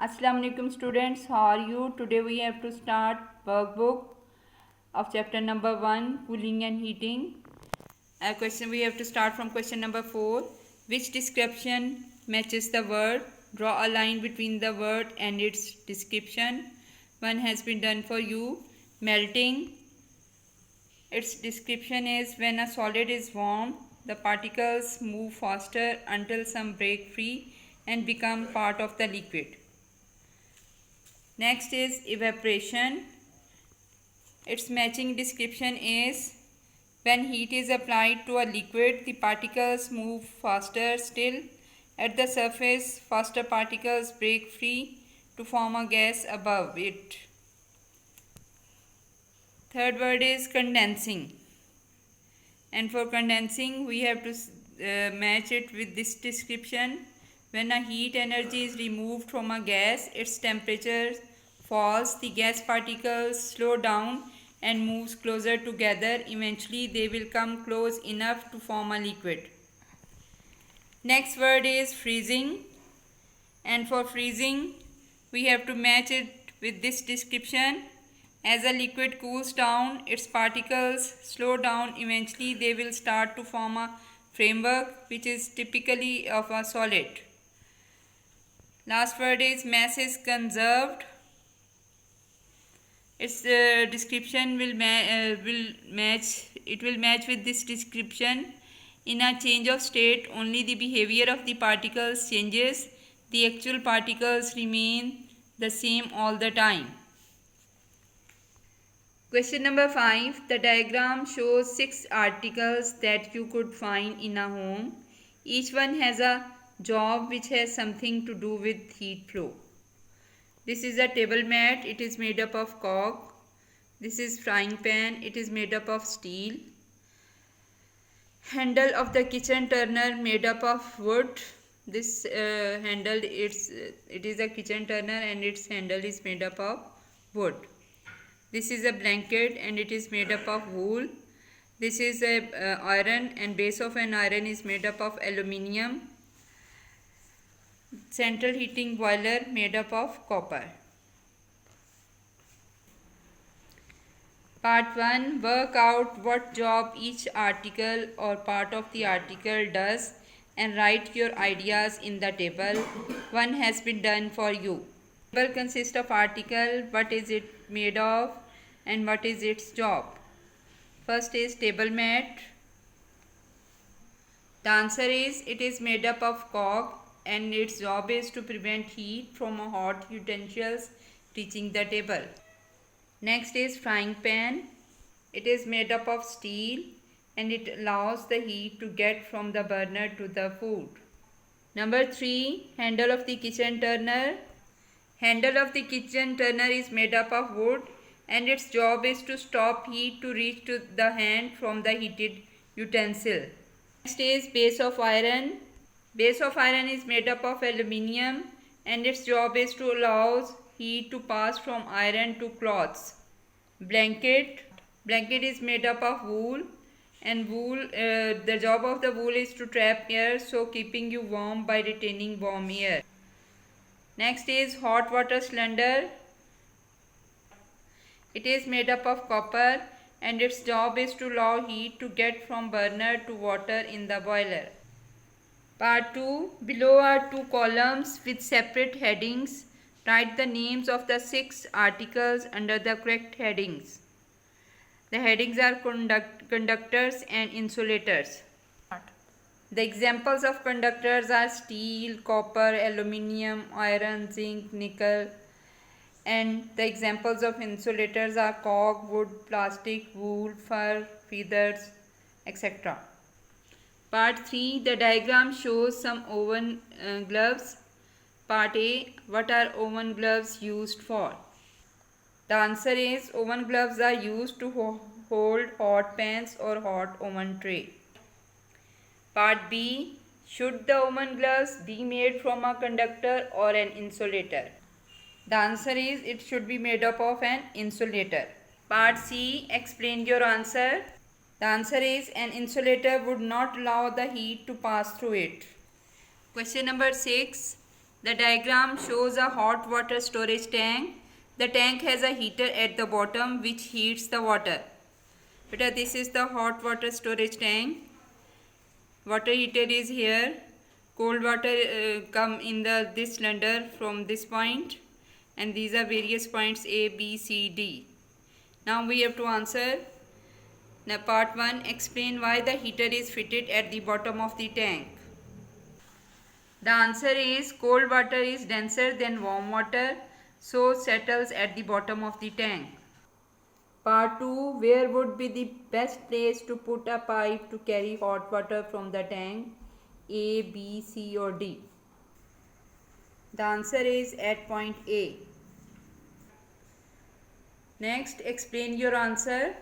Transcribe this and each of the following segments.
Assalamu alaikum students, how are you? Today we have to start workbook of chapter number 1, cooling and heating. We have to start from question number 4. Which description matches the word? Draw a line between the word and its description. One has been done for you. Melting. Its description is when a solid is warm, the particles move faster until some break free and become part of the liquid. Next is evaporation. Its matching description is when heat is applied to a liquid, the particles move faster still. At the surface, faster particles break free to form a gas above it. Third word is condensing. And for condensing, we have to match it with this description. When a heat energy is removed from a gas, its temperature falls, the gas particles slow down and moves closer together. Eventually, they will come close enough to form a liquid. Next word is freezing. And for freezing, we have to match it with this description. As a liquid cools down, its particles slow down. Eventually, they will start to form a framework which is typically of a solid. Last word is mass is conserved. Its description will match with this description. In a change of state, only the behavior of the particles changes. The actual particles remain the same all the time. Question number 5. The diagram shows 6 articles that you could find in a home. Each one has a job which has something to do with heat flow. This is a table mat. It is made up of cork. This is frying pan. It is made up of steel. Handle of the kitchen turner made up of wood. This handle it is a kitchen turner and its handle is made up of wood. This is a blanket and it is made up of wool. This is a iron and base of an iron is made up of aluminium. Central heating boiler made up of copper. Part 1. Work out what job each article or part of the article does and write your ideas in the table. One has been done for you. Table consists of article, what is it made of and what is its job. First is table mat. The answer is it is made up of cork and its job is to prevent heat from hot utensils reaching the table. Next is frying pan. It is made up of steel and it allows the heat to get from the burner to the food. Number 3. Handle of the kitchen turner. Handle of the kitchen turner is made up of wood and its job is to stop heat to reach to the hand from the heated utensil. Next is base of iron. Base of iron is made up of aluminium and its job is to allow heat to pass from iron to cloths. Blanket. Blanket is made up of wool and the job of the wool is to trap air, so keeping you warm by retaining warm air. Next is hot water cylinder. It is made up of copper and its job is to allow heat to get from burner to water in the boiler. Part 2. Below are 2 columns with separate headings. Write the names of the 6 articles under the correct headings. The headings are conductors and insulators. The examples of conductors are steel, copper, aluminium, iron, zinc, nickel. And the examples of insulators are cork, wood, plastic, wool, fur, feathers, etc. Part 3. The diagram shows some oven gloves. Part A. What are oven gloves used for? The answer is oven gloves are used to hold hot pans or hot oven tray. Part B. Should the oven gloves be made from a conductor or an insulator? The answer is it should be made up of an insulator. Part C. Explain your answer. The answer is an insulator would not allow the heat to pass through it. Question number 6. The diagram shows a hot water storage tank. The tank has a heater at the bottom which heats the water. Beta, this is the hot water storage tank. Water heater is here. Cold water come in this cylinder from this point, and these are various points A, B, C, D. Now we have to answer. Now part 1, explain why the heater is fitted at the bottom of the tank. The answer is cold water is denser than warm water, so settles at the bottom of the tank. Part 2, where would be the best place to put a pipe to carry hot water from the tank? A, B, C or D? The answer is at point A. Next, explain your answer.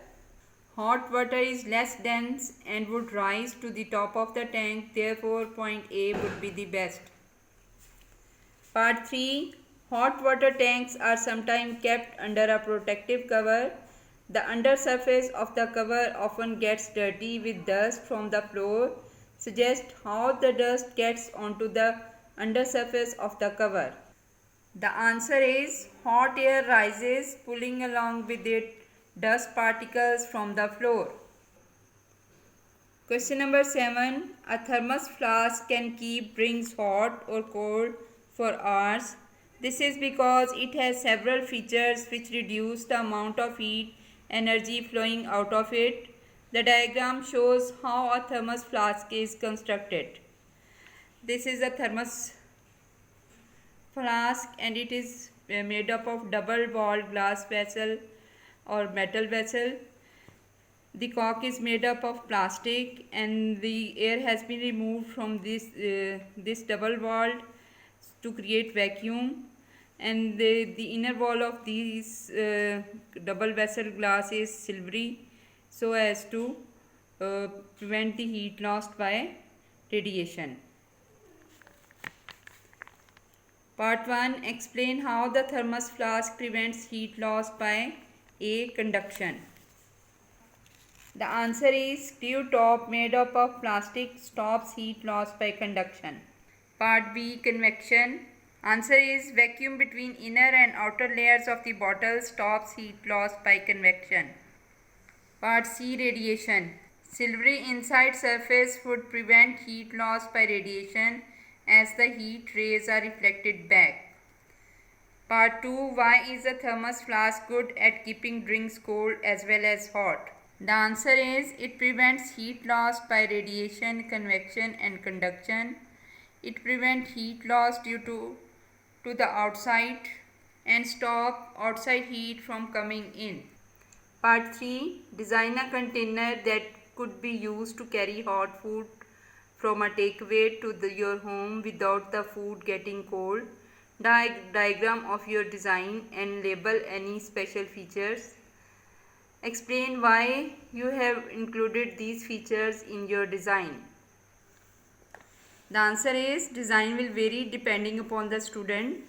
Hot water is less dense and would rise to the top of the tank, therefore point A would be the best. Part 3, hot water tanks are sometimes kept under a protective cover. The undersurface of the cover often gets dirty with dust from the floor. Suggest how the dust gets onto the undersurface of the cover. The answer is hot air rises, pulling along with it dust particles from the floor. Question number 7. A thermos flask can keep drinks hot or cold for hours. This is because it has several features which reduce the amount of heat energy flowing out of it. The diagram shows how a thermos flask is constructed. This is a thermos flask and it is made up of double-walled glass vessel or metal vessel. The cork is made up of plastic and the air has been removed from this double-walled to create vacuum, and the inner wall of these double vessel glass is silvery so as to prevent the heat lost by radiation. Part 1, explain how the thermos flask prevents heat loss by A, conduction. The answer is screw top made up of plastic stops heat loss by conduction. Part B, convection. Answer is vacuum between inner and outer layers of the bottle stops heat loss by convection. Part C, radiation. Silvery inside surface would prevent heat loss by radiation as the heat rays are reflected back. Part 2, why is a thermos flask good at keeping drinks cold as well as hot? The answer is it prevents heat loss by radiation, convection and conduction. It prevents heat loss due to the outside and stop outside heat from coming in. Part 3, design a container that could be used to carry hot food from a takeaway to your home without the food getting cold. Diagram of your design and label any special features. Explain why you have included these features in your design. The answer is design will vary depending upon the student.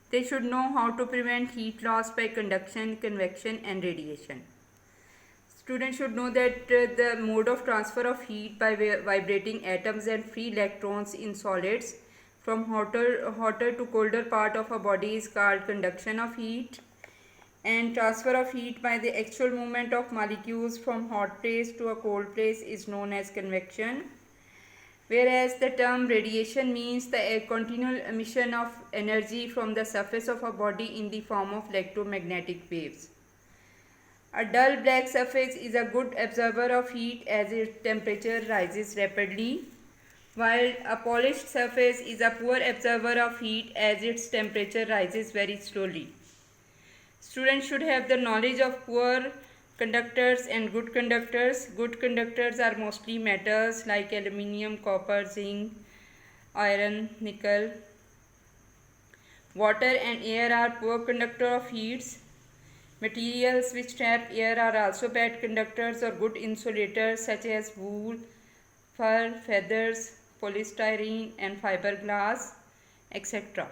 They should know how to prevent heat loss by conduction, convection and radiation. Students should know that the mode of transfer of heat by vibrating atoms and free electrons in solids from hotter to colder part of a body is called conduction of heat, and transfer of heat by the actual movement of molecules from hot place to a cold place is known as convection. Whereas the term radiation means the continual emission of energy from the surface of a body in the form of electromagnetic waves. A dull black surface is a good absorber of heat as its temperature rises rapidly, while a polished surface is a poor absorber of heat as its temperature rises very slowly. Students should have the knowledge of poor conductors and good conductors. Good conductors are mostly metals like aluminium, copper, zinc, iron, nickel. Water and air are poor conductor of heats. Materials which trap air are also bad conductors or good insulators such as wool, fur, feathers, polystyrene and fiberglass, etc.